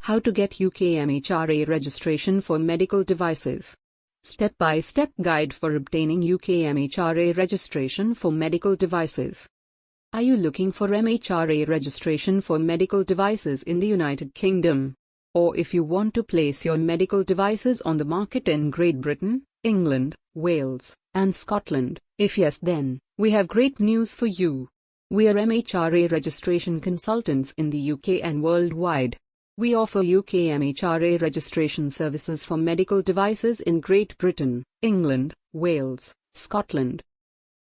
How to get UK MHRA registration for medical devices. Step-by-step guide for obtaining UK MHRA registration for medical devices. Are you looking for MHRA registration for medical devices in the United Kingdom? Or if you want to place your medical devices on the market in Great Britain, England, Wales, and Scotland? If yes, then we have great news for you. We are MHRA registration consultants in the UK and worldwide. We offer UK MHRA registration services for medical devices in Great Britain, England, Wales, Scotland.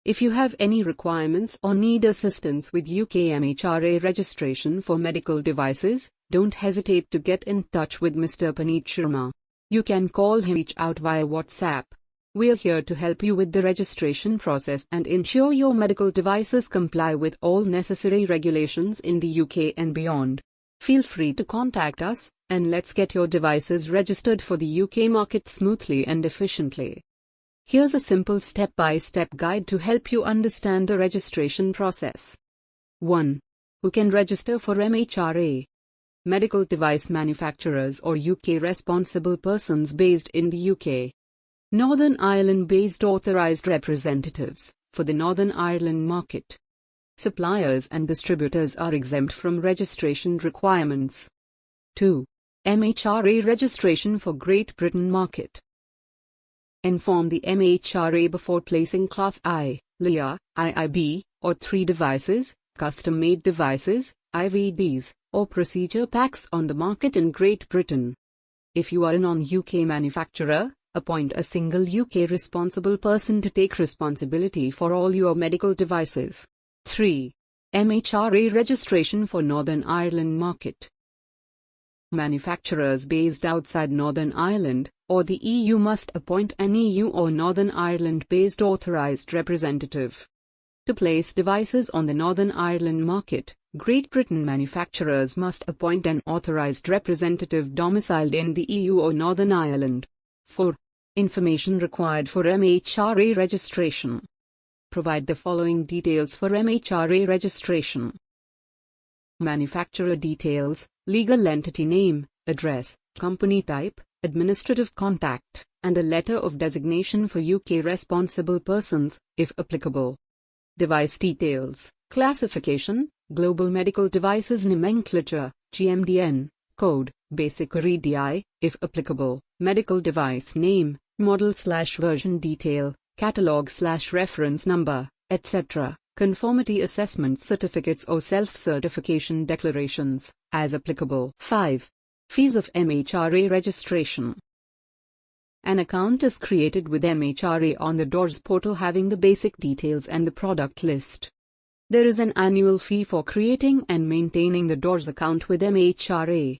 If you have any requirements or need assistance with UK MHRA registration for medical devices, don't hesitate to get in touch with Mr. Puneet Sharma. You can call him, reach out via WhatsApp. We're here to help you with the registration process and ensure your medical devices comply with all necessary regulations in the UK and beyond. Feel free to contact us, and let's get your devices registered for the UK market smoothly and efficiently. Here's a simple step-by-step guide to help you understand the registration process. 1. Who can register for MHRA? Medical device manufacturers or UK responsible persons based in the UK. Northern Ireland-based authorised representatives for the Northern Ireland market. Suppliers and distributors are exempt from registration requirements. 2. MHRA registration for Great Britain market. Inform the MHRA before placing Class I, LIA, IIB, or 3 devices, custom-made devices, IVDs, or procedure packs on the market in Great Britain. If you are a non-UK manufacturer, appoint a single UK responsible person to take responsibility for all your medical devices. 3. MHRA registration for Northern Ireland market. Manufacturers based outside Northern Ireland or the EU must appoint an EU or Northern Ireland-based authorised representative. To place devices on the Northern Ireland market, Great Britain manufacturers must appoint an authorised representative domiciled in the EU or Northern Ireland. 4. Information required for MHRA registration. Provide the following details for MHRA registration. Manufacturer details, legal entity name, address, company type, administrative contact, and a letter of designation for UK responsible persons, if applicable. Device details, classification, Global Medical Devices Nomenclature, GMDN, code, basic or EDI, if applicable, medical device name, model/version detail, catalog/reference number, etc., conformity assessment certificates or self-certification declarations, as applicable. 5. Fees of MHRA registration. An account is created with MHRA on the DORS portal having the basic details and the product list. There is an annual fee for creating and maintaining the DORS account with MHRA.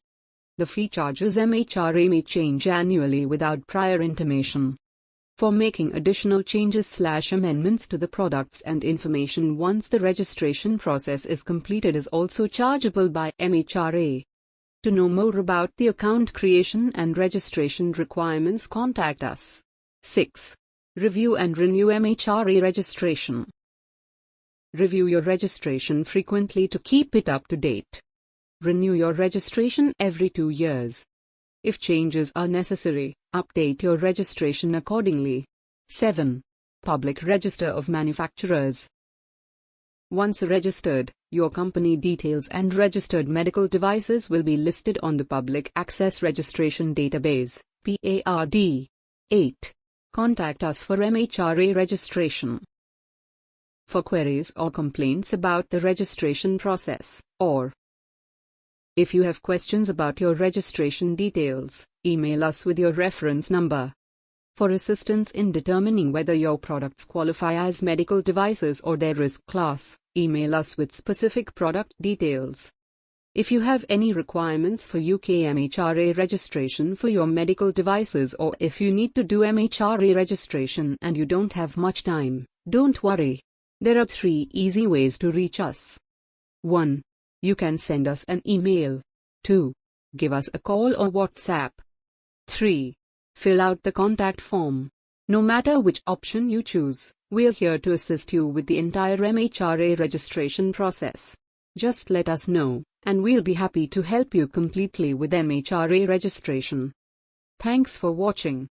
The fee charges MHRA may change annually without prior intimation. For making additional changes/amendments to the products and information once the registration process is completed is also chargeable by MHRA. To know more about the account creation and registration requirements, contact us. 6. Review and renew MHRA registration. Review your registration frequently to keep it up to date. Renew your registration every 2 years. If changes are necessary, update your registration accordingly. 7. Public Register of Manufacturers. Once registered, your company details and registered medical devices will be listed on the Public Access Registration Database, PARD. 8. Contact us for MHRA registration. For queries or complaints about the registration process, or if you have questions about your registration details, email us with your reference number. For assistance in determining whether your products qualify as medical devices or their risk class, email us with specific product details. If you have any requirements for UK MHRA registration for your medical devices, or if you need to do MHRA registration and you don't have much time, don't worry. There are 3 easy ways to reach us. 1. You can send us an email. 2. Give us a call or WhatsApp. 3. Fill out the contact form. No matter which option you choose, we're here to assist you with the entire MHRA registration process. Just let us know, and we'll be happy to help you completely with MHRA registration. Thanks for watching.